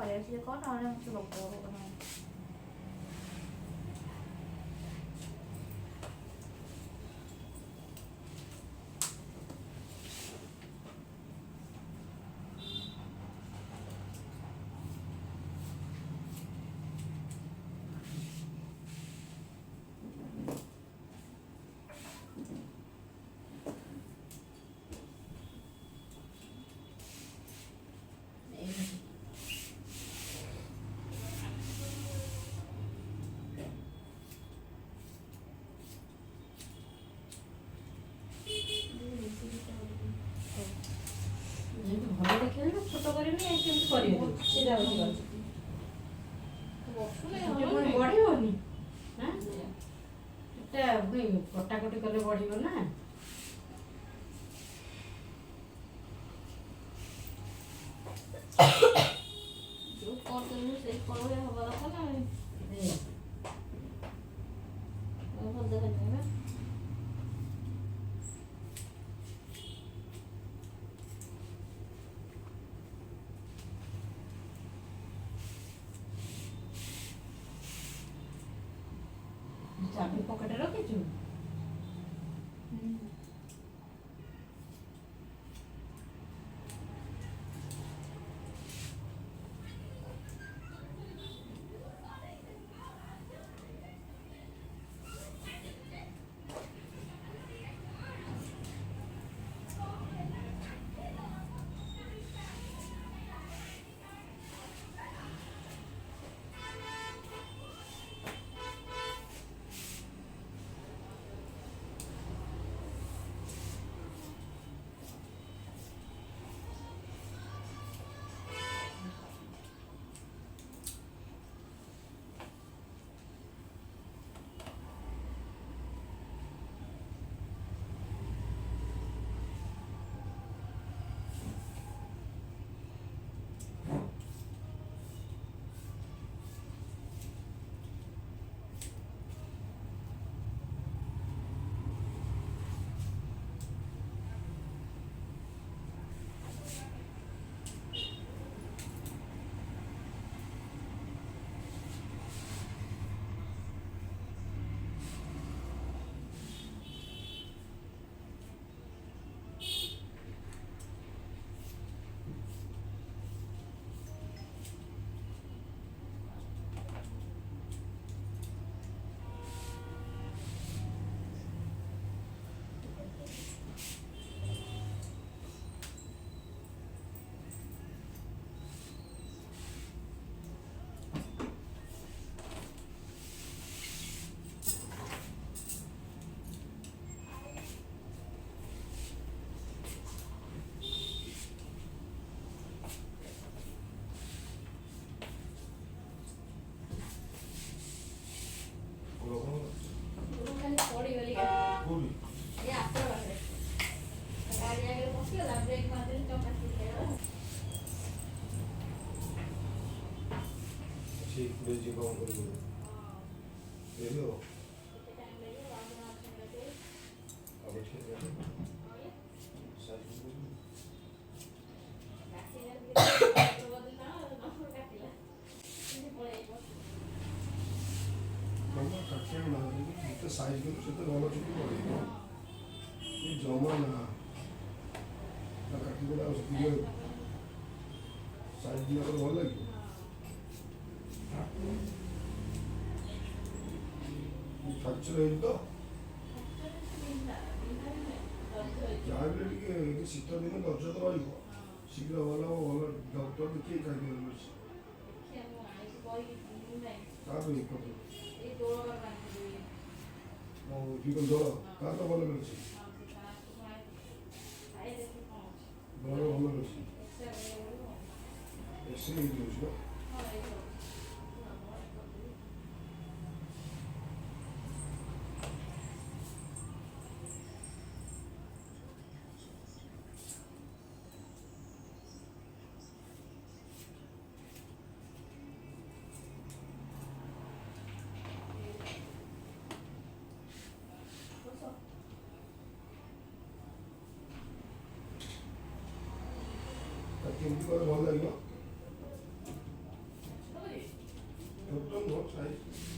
କରିଆସିଲେ କଣ ନହେଲେ ମୁଁ ସେ ଲୋକ ନାହିଁ। ଭଲ ଦେଖିଲେ ନା ଛୋଟ କରିନି କେମିତି କରିବେ ସିଧା ବଢିବନି ନା ଏଟା ପୁଣି କଟାକଟି କଲେ ବଢିବ ନା। ଯୋଉ କରିଦେଲୁ ସେଇ କଲରେ ହବା ଦରକାର ନା ଭଲ ଦେଖାଯିବ ନା। ଚାବି ପକେଟରେ ରଖିଛୁ? साइज करू से तो भल चुकी पड़े जमा ना काटी गला साइज दिया भल लगे फ्रैक्चर है तो जहाँ भी शीत दिन दर्ज तो शीघ्र भल भल डॉक्टर देखिए खाई जल कार भल मिलूँ भल भल मिलूँ एक्सरे हो କେମିତି କଲେ ଭଲ ଲାଗିବ ସାଇଜ୍।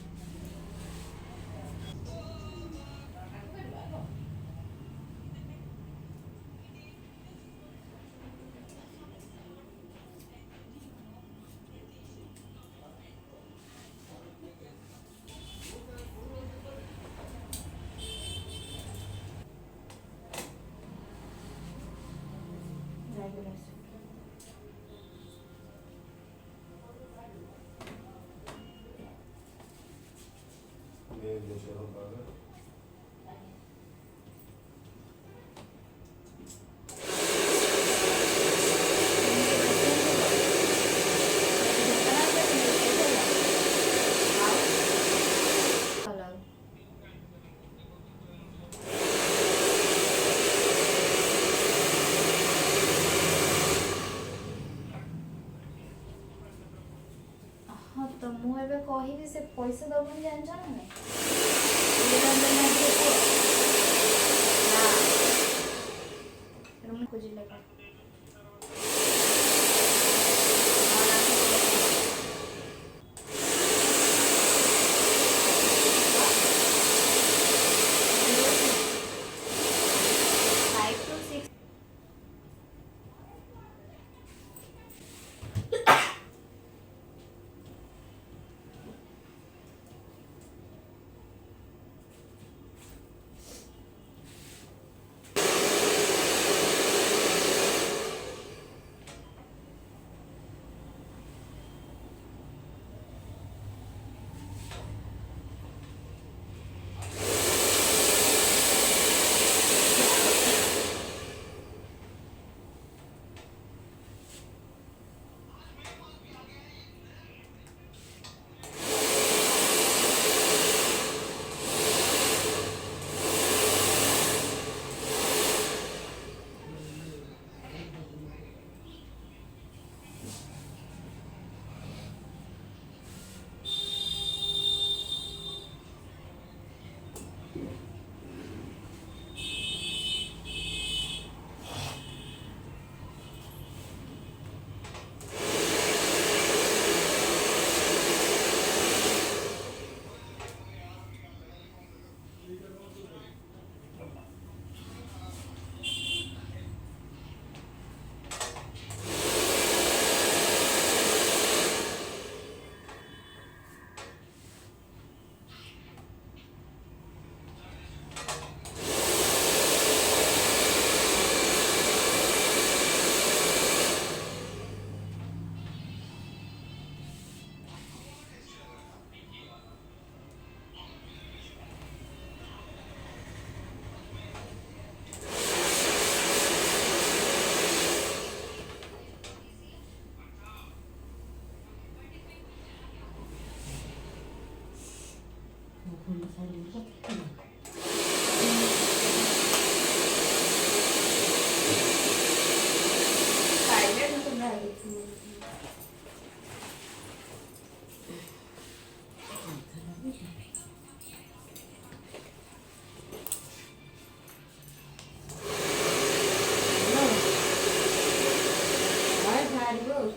हाँ तो मुझे कहबी से पैसा दबन जान ना खोजी लगा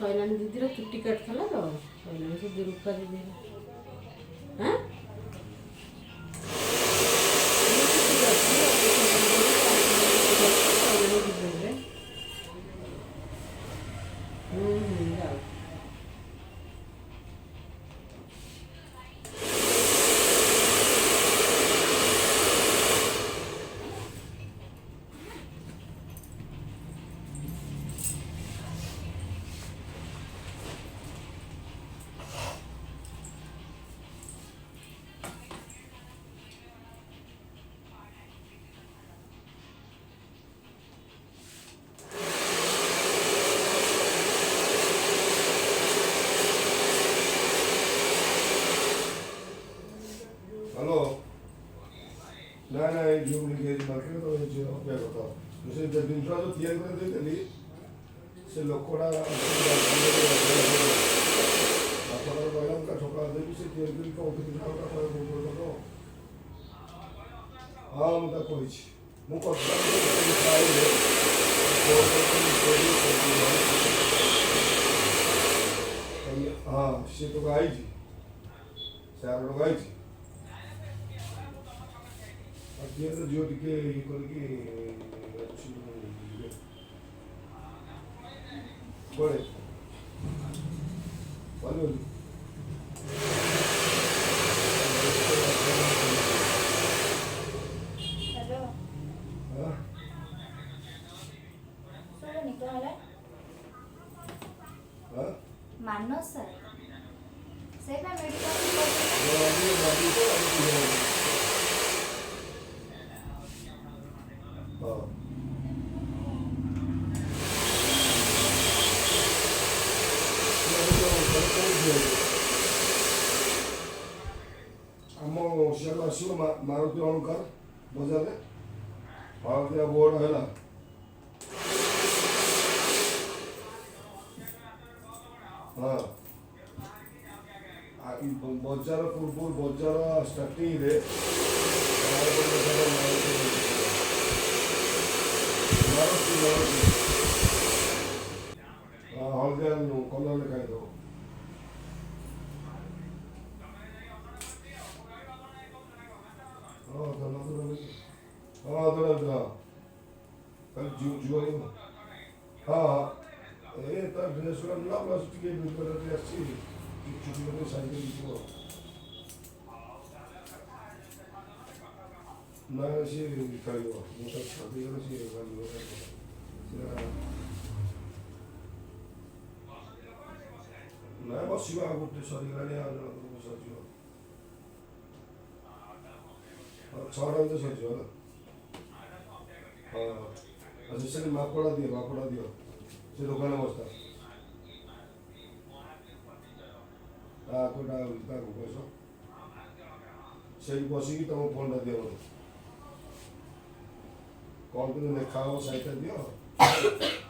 ଶୈଲାନୀ ଦିଦିର ଚୁଟି କାଟୁଥିଲା ତ ଶୈଲାନୀ ସେ ଦୂରକୁ ଦିଦି ହାଁ ଯାଉ ଝିଅ ନେଇକି ମାର୍କେଟ ତ ଝିଅ ଅପେକ୍ଷା କଥା ସେ ଜିନିଷଟା ଯେଉଁ ତିଆରି କରି ଦେଇଥିଲି ସେ ଲୋକଟା ବାପାର କହିଲା ମୁଁ ତା ଛକା ଦେବି ସେ ତିଆରି କରି କହୁଥିଲି ହଁ ମୁଁ ତାକୁ କହିଛି ମୁଁ କଥା ହଁ ସିଏ ତ ଆଇଛି ସେ ଆର ଟଙ୍କା ହେଇଛି ଆଉ କିଏ ତ ଝିଅ ଟିକେ ଇଏ କରିକି ଅଛି କୁଆଡ଼େ କହିବନି हेलो ହଁ सुनो क्या है ହଁ मानस सर से ना मेडिकल ହଁ ଆମ ସିଆଡ଼ୁ ଆସିବ ମାରୁତି ଅଳଙ୍କାର ବଜାରରେ ହଳଦିଆ ବୋର୍ଡ ହେଲା ହଁ ବଜାର ପୂର୍ବରୁ ବଜାର ଷ୍ଟାର୍ଟିଂରେ ହଳଦିଆ କଲର ଲେଖାଇଦେବ ହଁ ଧନ୍ୟବାଦ ହଁ ଧନ୍ୟବାଦ କାଲି ଯୁଗ ହଁ ଏ ତା ଡ୍ରେସ୍ ଗୁଡ଼ା ନୂଆ ପ୍ଲସ୍ ଟିକେ ଟିକେ ଆସିଛି ଛୁଟି କରି ସାଇକେଲ ଯିବ ନା ସିଏ ଖାଇବ ମୁଁ ତାକୁ ଛାଡ଼ିଦେଇଗଲେ ସିଏ ଖାଇବ ନା ବସିବ ଆଉ ଗୋଟେ ସରିଗଲାଣି ଆଉ ଜଣଙ୍କର ସରିଯିବ ଛଅଟା ଭିତରେ ସରିଯିବ ହେଲା ହଁ ଆଉ ସେ ମାପଡ଼ା ଦିଅ ସେ ଦୋକାନ ବସ୍ତା କୋଟା କାହାକୁ ପଇସ ସେଇଠି ବସିକି ତମ ଫୋନ୍ଟା ଦିଅ ମୋତେ କ'ଣ କିନ୍ତୁ ଲେଖା ହେବ ସାଇଟ୍ଟା ଦିଅ